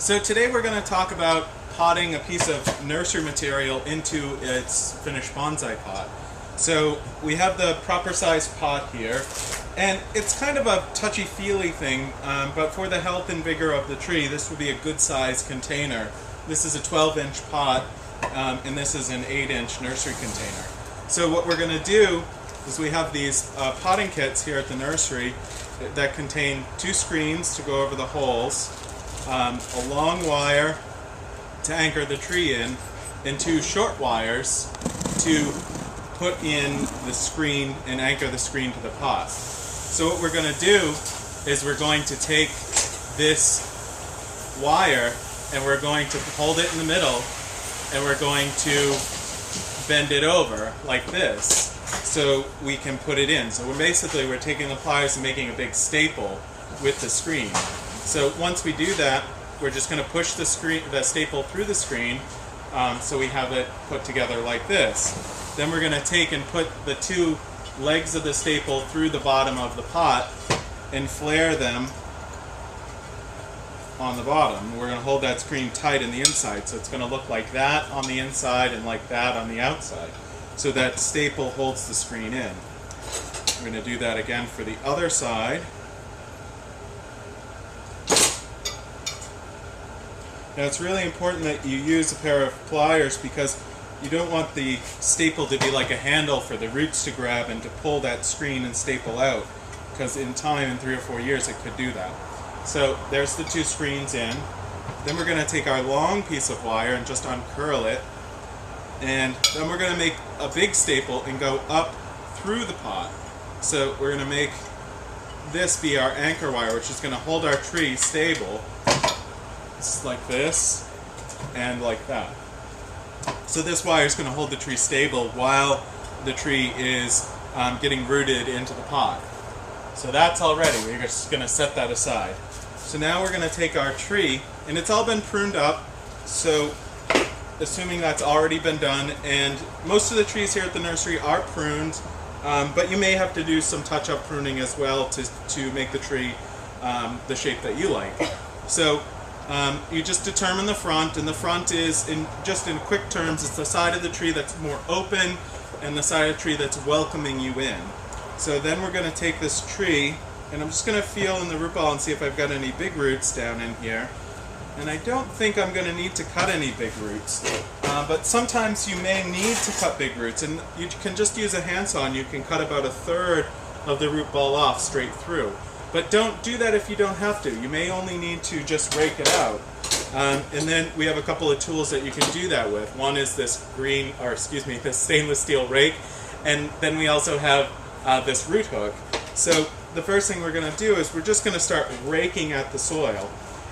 So today we're going to talk about potting a piece of nursery material into its finished bonsai pot. So we have the proper sized pot here, and it's kind of a touchy-feely thing, but for the health and vigor of the tree, this would be a good sized container. This is a 12-inch pot, and this is an 8-inch nursery container. So what we're going to do is we have these potting kits here at the nursery that contain 2 screens to go over the holes, a long wire to anchor the tree in, and 2 short wires to put in the screen and anchor the screen to the pot. So what we're going to do is we're going to take this wire and we're going to hold it in the middle and we're going to bend it over like this so we can put it in. So we're taking the pliers and making a big staple with the screen. So once we do that, we're just going to push the staple through the screen so we have it put together like this. Then we're going to take and put the 2 legs of the staple through the bottom of the pot and flare them on the bottom. We're going to hold that screen tight in the inside, so it's going to look like that on the inside and like that on the outside. So that staple holds the screen in. We're going to do that again for the other side. Now it's really important that you use a pair of pliers because you don't want the staple to be like a handle for the roots to grab and to pull that screen and staple out, because in time, in 3 or 4 years, it could do that. So there's the 2 screens in. Then we're going to take our long piece of wire and just uncurl it, and then we're going to make a big staple and go up through the pot. So we're going to make this be our anchor wire, which is going to hold our tree stable. It's like this and like that. So this wire is going to hold the tree stable while the tree is getting rooted into the pot. So that's all ready. We're just going to set that aside. So now we're going to take our tree, and it's all been pruned up, so assuming that's already been done, and most of the trees here at the nursery are pruned, but you may have to do some touch-up pruning as well to make the tree the shape that you like. So you just determine the front, and the front is, in quick terms, it's the side of the tree that's more open and the side of the tree that's welcoming you in. So then we're going to take this tree, and I'm just going to feel in the root ball and see if I've got any big roots down in here. And I don't think I'm going to need to cut any big roots. But sometimes you may need to cut big roots, and you can just use a handsaw and you can cut about 1/3 of the root ball off straight through. But don't do that if you don't have to. You may only need to just rake it out. And then we have a couple of tools that you can do that with. One is this this stainless steel rake, and then we also have this root hook. So the first thing we're going to do is we're just going to start raking at the soil.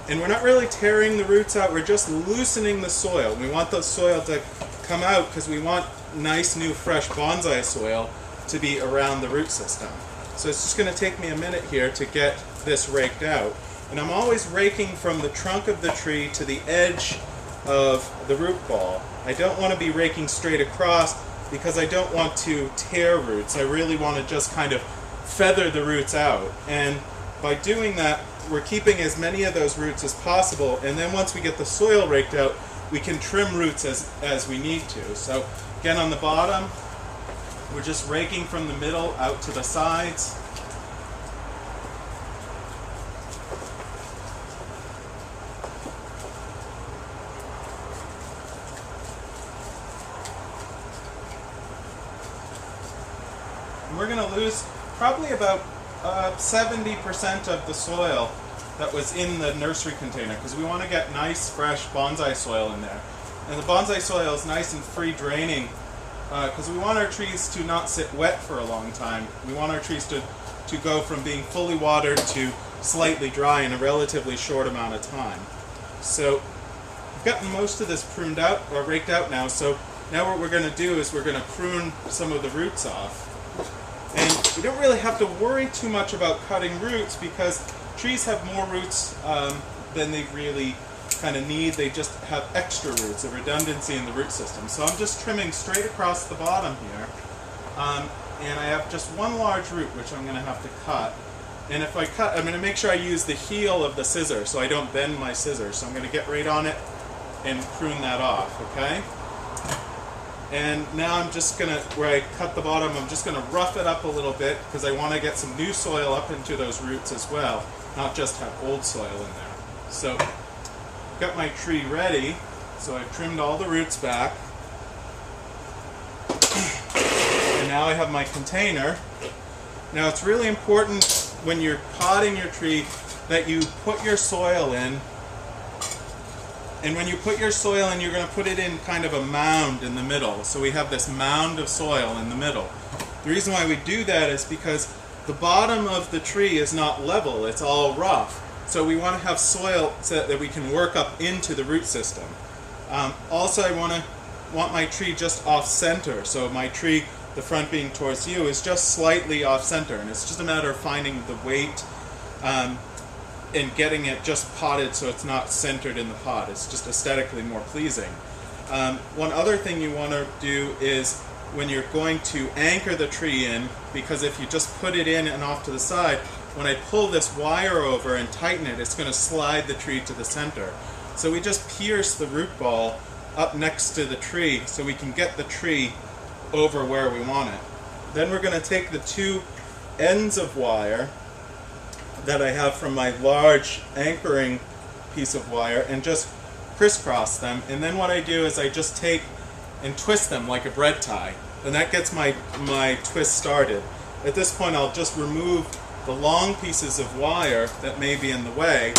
And we're not really tearing the roots out, we're just loosening the soil. We want the soil to come out because we want nice, new, fresh bonsai soil to be around the root system. So it's just going to take me a minute here to get this raked out. And I'm always raking from the trunk of the tree to the edge of the root ball. I don't want to be raking straight across because I don't want to tear roots. I really want to just kind of feather the roots out. And by doing that, we're keeping as many of those roots as possible, and then once we get the soil raked out, we can trim roots as we need to. So again, on the bottom, we're just raking from the middle out to the sides. And we're going to lose probably about 70% of the soil that was in the nursery container, because we want to get nice, fresh bonsai soil in there. And the bonsai soil is nice and free draining because we want our trees to not sit wet for a long time. We want our trees to go from being fully watered to slightly dry in a relatively short amount of time. So we've gotten most of this pruned out or raked out now, so now what we're going to do is we're going to prune some of the roots off. And we don't really have to worry too much about cutting roots because trees have more roots than they really kind of need. They just have extra roots, a redundancy in the root system. So I'm just trimming straight across the bottom here. And I have just one large root which I'm going to have to cut. And if I cut, I'm going to make sure I use the heel of the scissor so I don't bend my scissors. So I'm going to get right on it and prune that off, okay? And now I'm just going to, where I cut the bottom, I'm just going to rough it up a little bit because I want to get some new soil up into those roots as well, not just have old soil in there. So I've got my tree ready, so I've trimmed all the roots back. And now I have my container. Now it's really important when you're potting your tree that you put your soil in. And when you put your soil in, you're going to put it in kind of a mound in the middle. So we have this mound of soil in the middle. The reason why we do that is because the bottom of the tree is not level, it's all rough. So we want to have soil so that we can work up into the root system. Also, I want my tree just off center. So my tree, the front being towards you, is just slightly off center. And it's just a matter of finding the weight and getting it just potted so it's not centered in the pot. It's just aesthetically more pleasing. One other thing you want to do is when you're going to anchor the tree in, because if you just put it in and off to the side, when I pull this wire over and tighten it, it's going to slide the tree to the center. So we just pierce the root ball up next to the tree so we can get the tree over where we want it. Then we're going to take the two ends of wire that I have from my large anchoring piece of wire and just crisscross them. And then what I do is I just take and twist them like a bread tie. And that gets my twist started. At this point I'll just remove the long pieces of wire that may be in the way,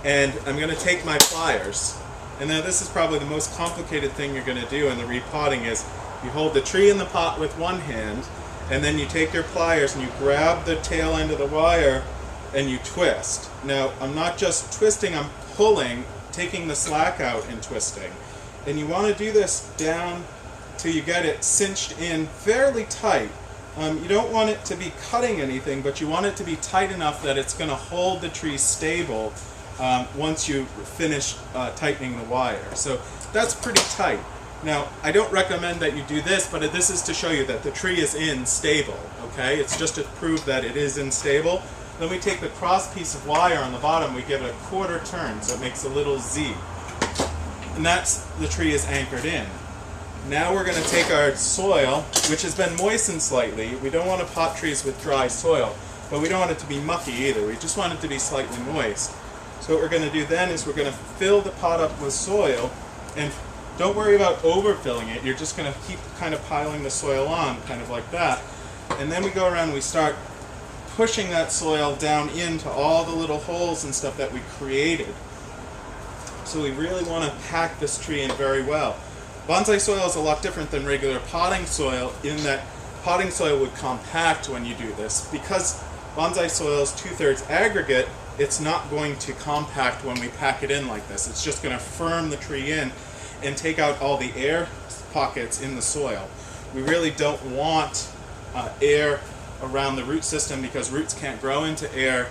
and I'm going to take my pliers. And now this is probably the most complicated thing you're going to do in the repotting is you hold the tree in the pot with one hand, and then you take your pliers and you grab the tail end of the wire and you twist. Now I'm not just twisting, I'm pulling, taking the slack out and twisting. And you want to do this down till you get it cinched in fairly tight. You don't want it to be cutting anything, but you want it to be tight enough that it's going to hold the tree stable once you finish tightening the wire. So that's pretty tight. Now, I don't recommend that you do this, but this is to show you that the tree is in stable, okay? It's just to prove that it is in stable. Then we take the cross piece of wire on the bottom, we give it a quarter turn, so it makes a little Z. And that's, the tree is anchored in. Now we're going to take our soil, which has been moistened slightly. We don't want to pot trees with dry soil, but we don't want it to be mucky either. We just want it to be slightly moist. So what we're going to do then is we're going to fill the pot up with soil, and don't worry about overfilling it. You're just going to keep kind of piling the soil on, kind of like that. And then we go around and we start pushing that soil down into all the little holes and stuff that we created. So we really want to pack this tree in very well. Bonsai soil is a lot different than regular potting soil in that potting soil would compact when you do this. Because bonsai soil is 2/3 aggregate, it's not going to compact when we pack it in like this. It's just going to firm the tree in and take out all the air pockets in the soil. We really don't want air around the root system because roots can't grow into air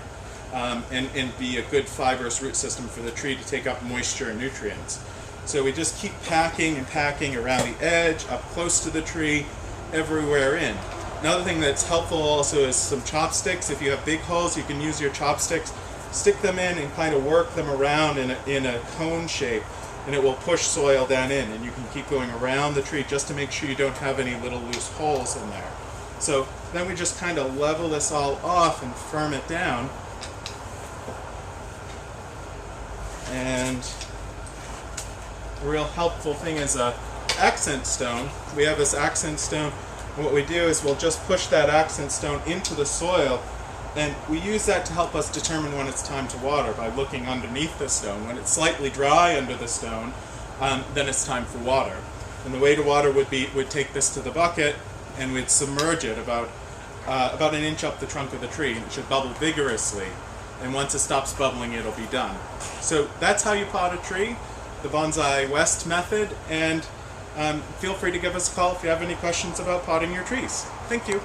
and be a good fibrous root system for the tree to take up moisture and nutrients. So we just keep packing and packing around the edge, up close to the tree, everywhere in. Another thing that's helpful also is some chopsticks. If you have big holes, you can use your chopsticks, stick them in and kind of work them around in a cone shape, and it will push soil down in, and you can keep going around the tree just to make sure you don't have any little loose holes in there. So then we just kind of level this all off and firm it down. And a real helpful thing is a accent stone. We have this accent stone. What we do is we'll just push that accent stone into the soil, and we use that to help us determine when it's time to water by looking underneath the stone. When it's slightly dry under the stone, then it's time for water. And the way to water would be, we'd take this to the bucket and we'd submerge it about an inch up the trunk of the tree, and it should bubble vigorously. And once it stops bubbling, it'll be done. So that's how you pot a tree, the Bonsai West method, and feel free to give us a call if you have any questions about potting your trees. Thank you.